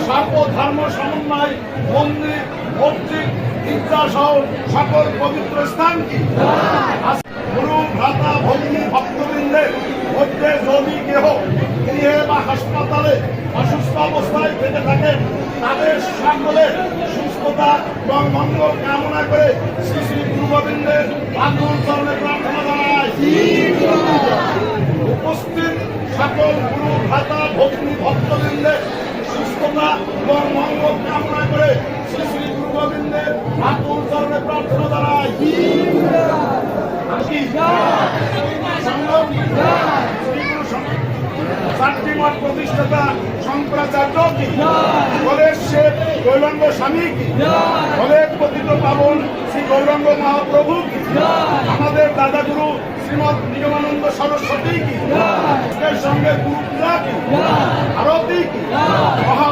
সর্বধর্ম সমন্বয় মন্দির, মসজিদ, ঈদগাহ সহ সকল পবিত্র স্থান কি? গুরু, ভ্রাতা, ভগ্নী, ভক্তবৃন্দের মধ্যে যদি কেহ গৃহে বা হাসপাতালে অসুস্থ অবস্থায় পেতে থাকেন, তাদের সকলের সুস্থতা এবং মঙ্গল কামনা করে শ্রী শ্রী গুরু গোবিন্দের আগুন চরণে প্রার্থনা জানায়। উপস্থিত সকল গুরু, ভ্রাতা, ভগ্নী, ভক্তবৃন্দের সুস্থতা এবং মঙ্গল কামনা করে শ্রী শ্রী গুরু গোবিন্দের আগুন চরণে প্রার্থনা জানায়। চারটি মঠ প্রতিষ্ঠাতা শঙ্করাচার্য কি? বলের শেখ গৌরাঙ্গ স্বামী কি? বলের পতিত পাবন শ্রী গৌরাঙ্গ মহাপ্রভু কি? আমাদের দাদাগুরু শ্রীমৎ নিগমানন্দ সরস্বতী কি? সঙ্গে গুরু পূজা কি? আরতি কি? মহা